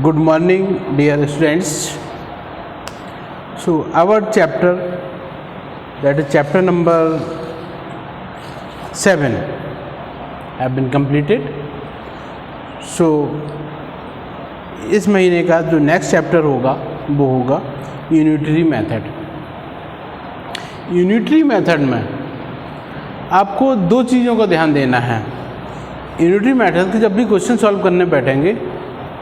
Good morning, dear students. So, our chapter, that is chapter number 7, have been completed. So, इस महीने का जो next chapter होगा वो होगा यूनिटरी मेथड। यूनिटरी मेथड में आपको दो चीज़ों का ध्यान देना है। यूनिटरी मेथड के जब भी क्वेश्चन सॉल्व करने बैठेंगे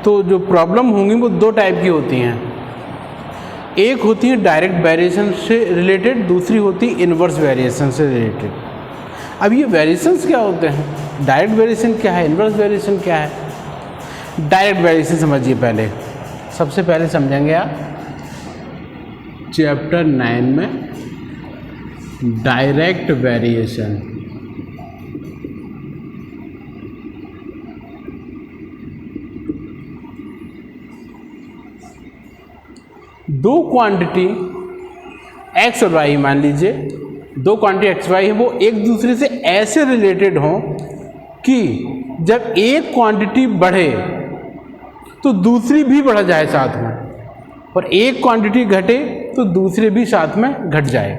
तो जो प्रॉब्लम होंगी वो दो टाइप की होती हैं। एक होती है डायरेक्ट वेरिएशन से रिलेटेड, दूसरी होती है इन्वर्स वेरिएशन से रिलेटेड। अब ये वेरिएशंस क्या होते हैं, डायरेक्ट वेरिएशन क्या है, इन्वर्स वेरिएशन क्या है। डायरेक्ट वेरिएशन समझिए, पहले सबसे पहले समझेंगे आप चैप्टर 9 में डायरेक्ट वेरिएशन। दो क्वांटिटी x और y, मान लीजिए दो क्वांटिटी x y है, वो एक दूसरे से ऐसे रिलेटेड हों कि जब एक क्वांटिटी बढ़े तो दूसरी भी बढ़ जाए साथ में, और एक क्वांटिटी घटे तो दूसरी भी साथ में घट जाए।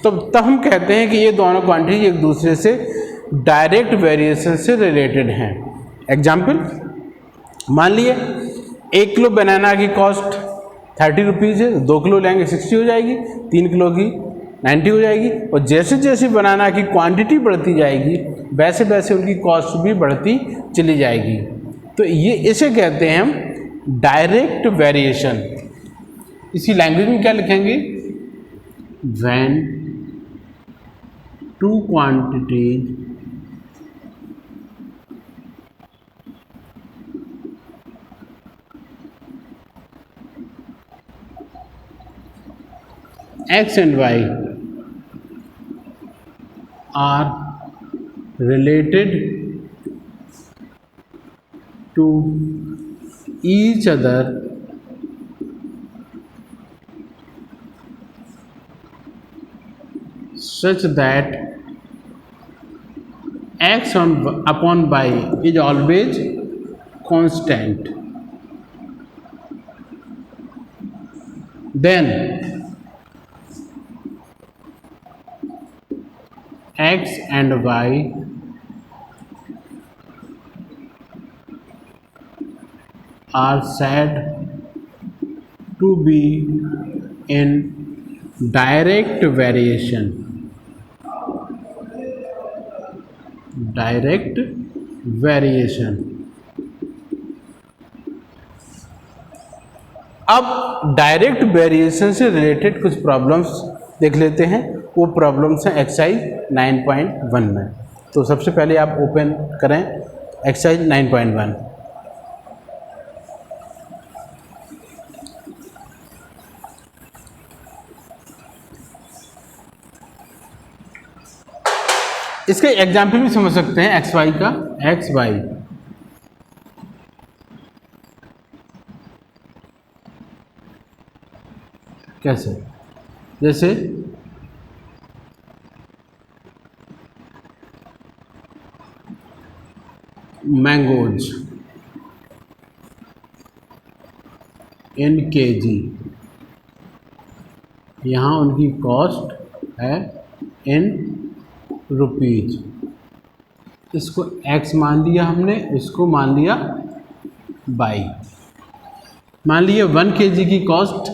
तो तब हम कहते हैं कि ये दोनों क्वांटिटी एक दूसरे से डायरेक्ट वेरिएशन से रिलेटेड हैं। एग्जाम्पल, मान लिए 1 किलो बनाना की कॉस्ट 30 रुपीज़ है, 2 किलो लेंगे 60 हो जाएगी, 3 किलो की 90 हो जाएगी, और जैसे जैसे बनाना की क्वांटिटी बढ़ती जाएगी वैसे वैसे उनकी कॉस्ट भी बढ़ती चली जाएगी। तो ये इसे कहते हैं हम डायरेक्ट वेरिएशन। इसी लैंग्वेज में क्या लिखेंगे, when two quantities x and y are related to each other such that x upon y is always constant, then x and y are said to be in direct variation. Direct variation. अब direct variation से related कुछ problems देख लेते हैं। वो problems हैं exercise 9.1 में। तो सबसे पहले आप ओपन करें एक्सरसाइज 9.1। इसके एग्जाम्पल भी समझ सकते हैं एक्स वाई का। एक्स वाई कैसे, जैसे मैंगोज इन केजी, यहाँ उनकी कॉस्ट है इन रुपीज। इसको x मान लिया हमने, इसको मान लिया y। मान लिया 1 kg की कॉस्ट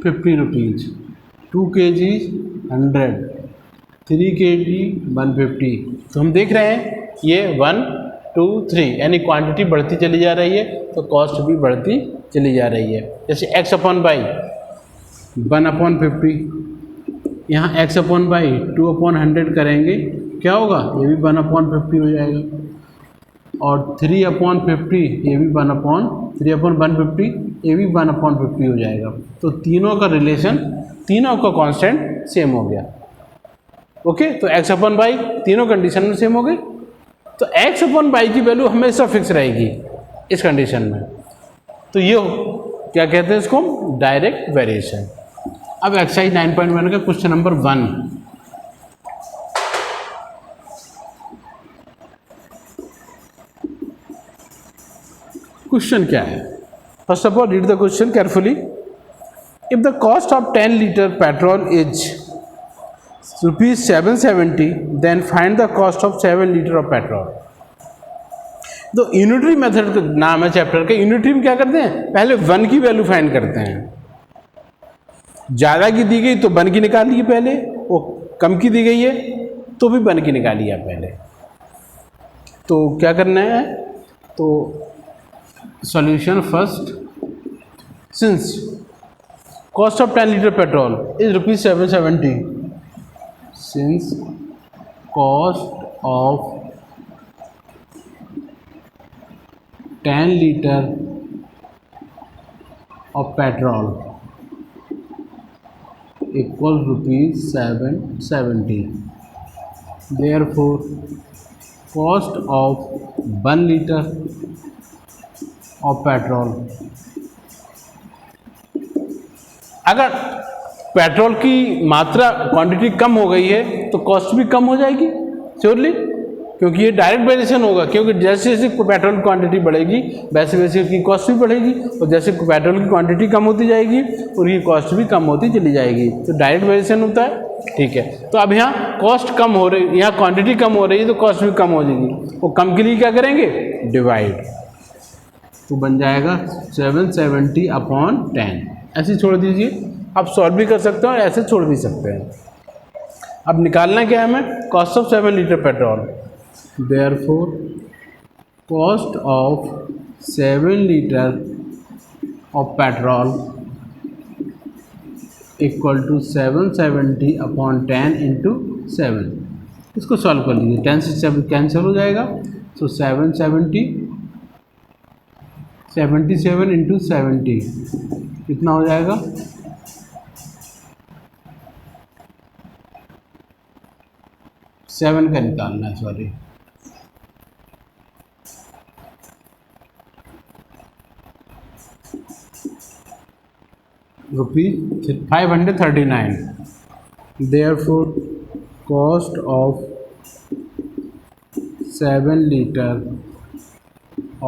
50 रुपीज़, 2 kg 100, 3 kg 150। तो हम देख रहे हैं ये 1 2 3 यानी क्वांटिटी बढ़ती चली जा रही है तो कॉस्ट भी बढ़ती चली जा रही है। जैसे x अपॉन y 1/50, यहाँ x अपॉन बाई 2/100 करेंगे, क्या होगा, ये भी 1/50 हो जाएगा, और 3/50 ये भी 3/150 ये भी 1/50 हो जाएगा। तो तीनों का रिलेशन, तीनों का कांस्टेंट सेम हो गया। ओके, तो x अपॉन बाई तीनों कंडीशन में सेम हो गई। तो x अपॉन बाई की वैल्यू हमेशा फिक्स रहेगी इस कंडीशन में। तो ये क्या कहते हैं, इसको डायरेक्ट वेरिएशन। अब एक्सरसाइज 9.1 का क्वेश्चन नंबर 1। क्वेश्चन क्या है? First of all read the question carefully. If the cost of 10 litre petrol is ₹770, then find the cost of 7 litre of petrol. तो यूनिटरी मेथड का नाम है चैप्टर का. Unitary में क्या करते हैं? पहले 1 की वैल्यू फाइंड करते हैं. ज़्यादा की दी गई तो 1 की निकालिए पहले, वो कम की दी गई है तो भी 1 की निकालिए आप पहले. तो क्या करना है? तो solution first, since cost of 10 litre petrol is ₹770, since cost of 10 litre of petrol equals ₹770. Therefore, cost of 1 liter of petrol, अगर पेट्रोल की मात्रा क्वांटिटी कम हो गई है तो कॉस्ट भी कम हो जाएगी श्योरली, क्योंकि ये डायरेक्ट वेरिएशन होगा. क्योंकि जैसे जैसे पेट्रोल की क्वांटिटी बढ़ेगी वैसे वैसे उसकी कॉस्ट भी बढ़ेगी, और जैसे पेट्रोल की क्वांटिटी कम होती जाएगी उनकी कॉस्ट भी कम होती चली जाएगी. तो डायरेक्ट वेरिएशन होता है. ठीक है, तो अब यहाँ कॉस्ट कम हो रही, यहाँ क्वांटिटी कम हो रही है तो कॉस्ट भी कम हो जाएगी. वो कम के लिए क्या करेंगे? डिवाइड. तो बन जाएगा 770/10. ऐसे छोड़ दीजिए. आप सॉल्व भी कर सकते हो और ऐसे छोड़ भी सकते हैं. अब निकालना क्या है हमें? Cost of 7 litre petrol. Therefore, cost of 7 liter of petrol equal to 770/10 into 7. इसको सॉल्व कर लीजिए. 10 से 7 कैंसिल हो जाएगा. तो 770 77 into 70 कितना हो जाएगा? 7 का निकालना है, sorry. ₹539. Therefore, cost of 7 liter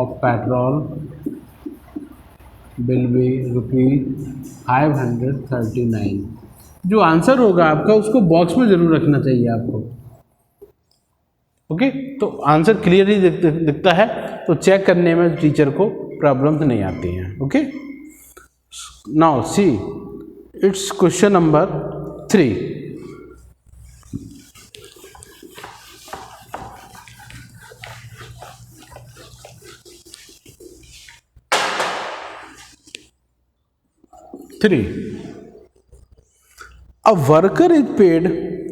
of petrol will be ₹539. जो आंसर होगा आपका उसको बॉक्स में जरूर रखना चाहिए आपको. ओके, तो आंसर क्लियरली दिखता है तो चेक करने में टीचर को प्रॉब्लम्स नहीं आती हैं. Okay, now see it's question number 3. A worker is paid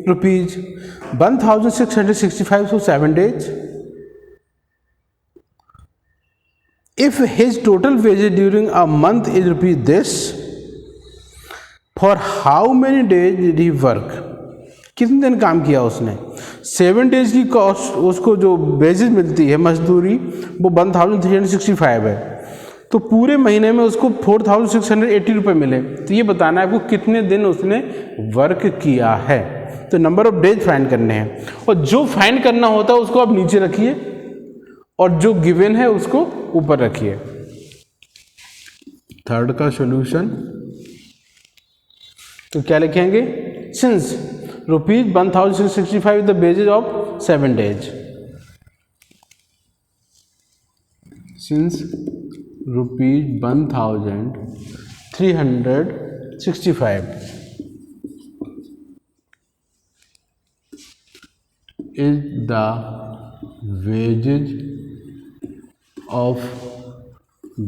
₹1,665 for 7 days. If his total wages during a month is this, for how many days did he work? कितने दिन काम किया उसने? 7 डेज की कॉस्ट, उसको जो वेजेस मिलती है मजदूरी, वो 1,365 है. तो पूरे महीने में उसको 4,680 रुपये मिले. तो ये बताना है आपको कितने दिन उसने वर्क किया है. तो नंबर ऑफ डेज फाइंड करने हैं, और जो फाइंड करना होता है उसको आप नीचे रखिए और जो गिवन है उसको ऊपर रखिए. थर्ड का सॉल्यूशन तो क्या लिखेंगे? Since ₹1,665 the wages of 7 days. Since ₹1,365 is the wages of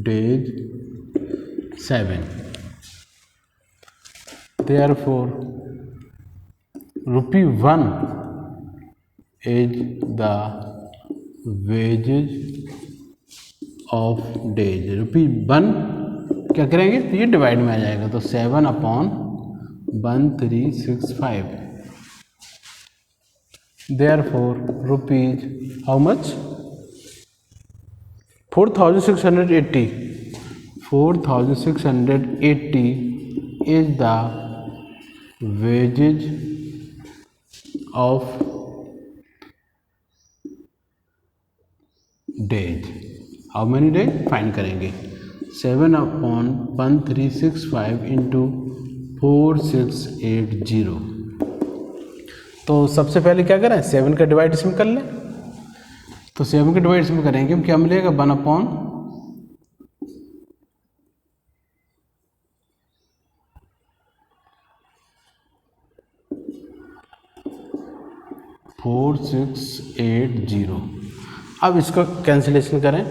days 7. Therefore, ₹1 is the wages of days. ₹1 क्या करेंगे? तो ये डिवाइड में आ जाएगा. तो 7/1365. Therefore, rupees how much? 4,680. 4,680 is the wages of days. How many days find करेंगे 7/1365 into 4680। तो सबसे पहले क्या करें 7 का डिवाइड इसमें कर लें। तो 7 का डिवाइड इसमें करेंगे हम क्या मिलेगा 1/4680। अब इसका कैंसिलेशन करें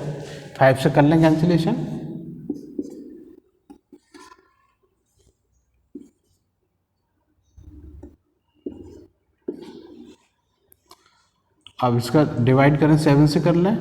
5 से कर लें कैंसिलेशन। अब इसका डिवाइड करें 7 से कर लें।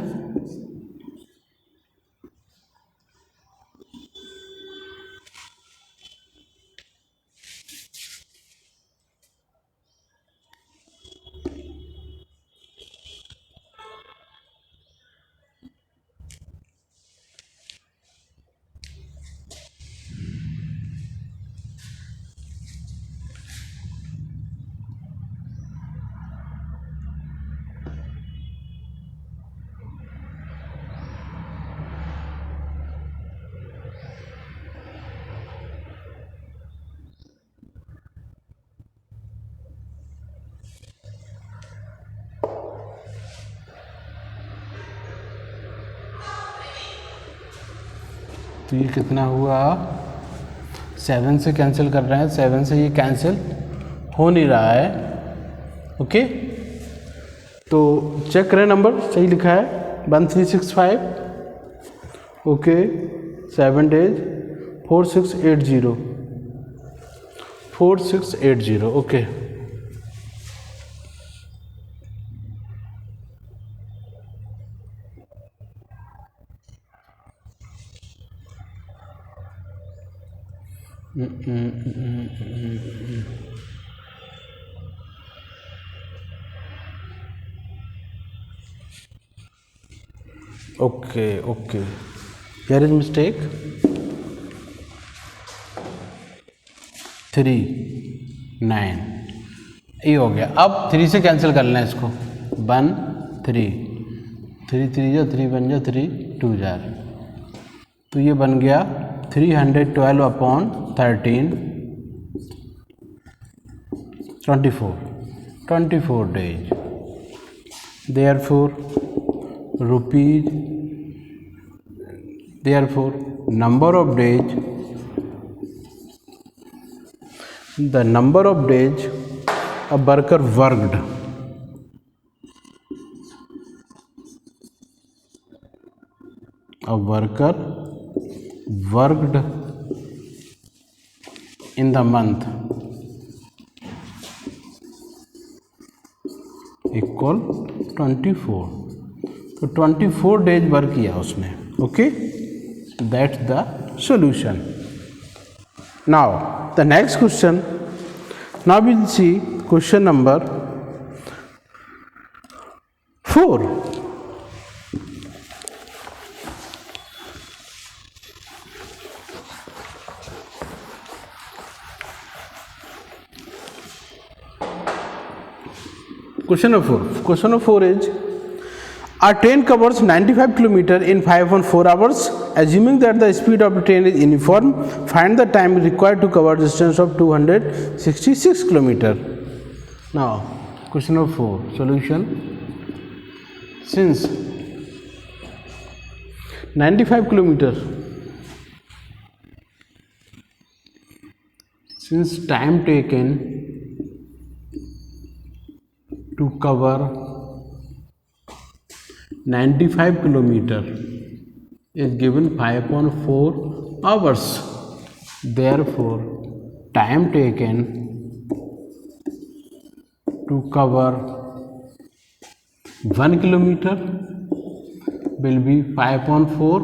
तो ये कितना हुआ 7 से कैंसिल कर रहे हैं 7 से ये कैंसिल हो नहीं रहा है। ओके तो चेक करें नंबर सही लिखा है 1365। Okay 7 days 4680 okay. Okay here is mistake 3 9 ये हो गया। अब 3 से कैंसिल कर लें इसको 1 3 3 3 जो 3 बन जा 3 2 जार। तो ये बन गया 312/13 24 days. therefore number of days the number of days a worker worked in the month equal 24। तो 24 डेज वर्क किया उसने। Okay that's the solution. Now the next question, now we will see question number 4। Question number 4 is a train covers 95 km in 5.4 hours. Assuming that the speed of the train is uniform, find the time required to cover distance of 266 km. Now, question number 4 solution. Since 95 km, since time taken to cover 95 km is given 5.4 hours. Therefore, time taken to cover 1 kilometer will be 5.4।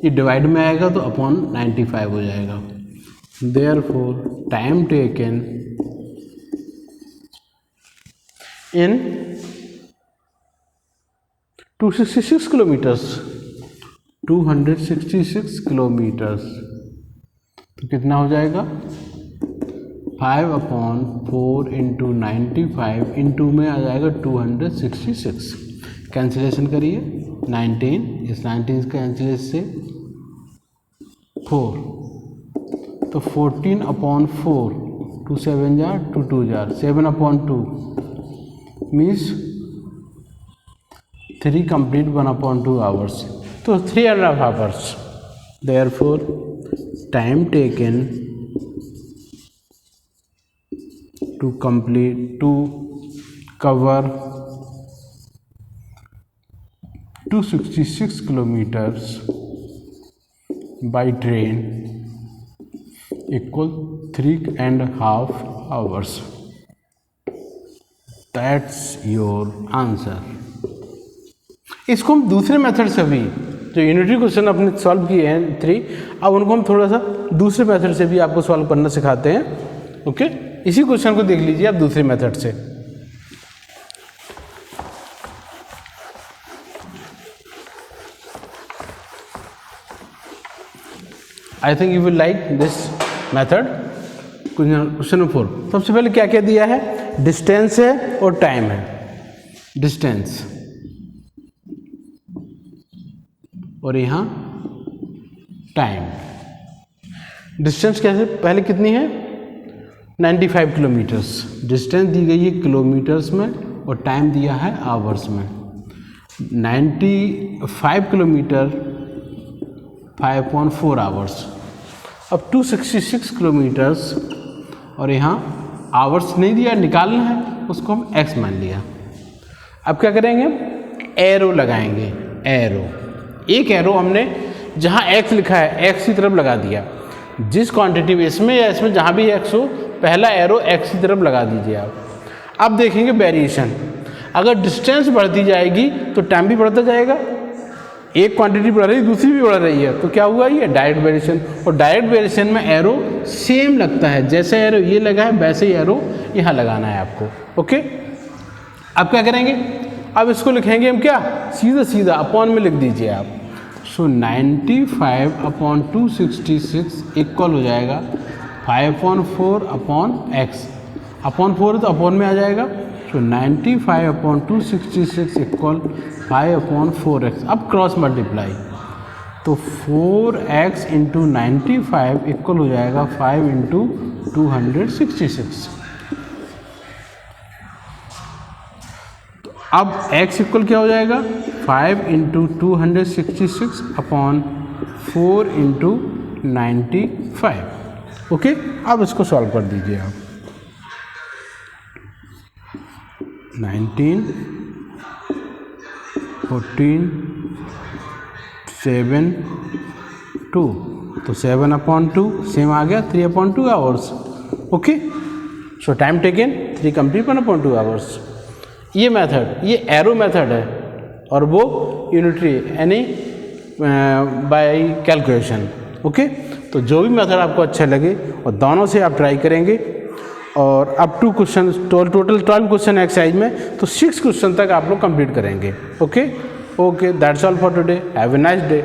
ये divide में आएगा तो upon 95 हो जाएगा। Therefore, time taken in 266 kilometres तो कितना हो जाएगा 5/4 × 95 इंटू में आ जाएगा 266। कैंसिलेशन करिए, 19 इस 19 कैंसिल से 4, तो 14/4, 2 7 jar 2 2 jar 7/2 means 3 complete 1/2 hours, तो 3.5 hours. Therefore time taken to cover 266 kilometers by train equal 3.5 hours. That's your answer. इसको हम दूसरे मेथड से भी, जो यूनिटरी क्वेश्चन अपने सॉल्व किए हैं 3, अब उनको हम थोड़ा सा दूसरे मेथड से भी आपको सॉल्व करना सिखाते हैं. ओके, इसी क्वेश्चन को देख लीजिए आप दूसरे मेथड से. I think you will like this method. Question number 4, सबसे पहले क्या क्या दिया है, डिस्टेंस है और टाइम है. डिस्टेंस और यहाँ टाइम. डिस्टेंस कैसे, पहले कितनी है 95 किलोमीटर्स. डिस्टेंस दी गई है किलोमीटर्स में और टाइम दिया है आवर्स में. 95 किलोमीटर 5.4 आवर्स. अब 266 किलोमीटर्स और यहाँ आवर्स नहीं दिया, निकालना है, उसको हम एक्स मान लिया. अब क्या करेंगे, एरो लगाएंगे. एरो, एक एरो हमने जहाँ एक्स लिखा है एक्स की तरफ लगा दिया. जिस क्वांटिटी में इसमें या इसमें जहाँ भी एक्स हो, पहला एरो एक्स की तरफ लगा दीजिए आप. अब देखेंगे वेरिएशन. अगर डिस्टेंस बढ़ती जाएगी तो टाइम भी बढ़ता जाएगा. एक क्वांटिटी बढ़ रही है, दूसरी भी बढ़ रही है, तो क्या हुआ, ये डायरेक्ट वेरिएशन. और डायरेक्ट वेरिएशन में एरो सेम लगता है, जैसे एरो ये लगा है वैसे ही एरो यहाँ लगाना है आपको. ओके, अब क्या करेंगे, अब इसको लिखेंगे हम क्या, सीधा सीधा अपॉन में लिख दीजिए आप. सो 95/266 इक्वल हो जाएगा 5/4/x. अपॉन 4 तो अपॉन में आ जाएगा. सो 95/266 इक्वल 5/4x. अब क्रॉस मल्टीप्लाई, तो 4x इंटू 95 इक्वल हो जाएगा 5 इंटू 266. अब x इक्वल क्या हो जाएगा, 5 इंटू 266 अपॉन 4 इंटू 95. ओके, अब इसको सॉल्व कर दीजिए आप. 19 14 7 2, तो 7/2 सेम आ गया 3/2 आवर्स. ओके, सो टाइम टेकन 3 कंप्लीट 1/2 आवर्स. ये मेथड, ये एरो मेथड है और वो यूनिटरी यानी बाय कैलकुलेशन. ओके, तो जो भी मेथड आपको अच्छा लगे और दोनों से आप ट्राई करेंगे. और up to question, total 12 question exercise में, तो 6 क्वेश्चन तक आप लोग कंप्लीट करेंगे. Okay, that's all for today. Have a nice day.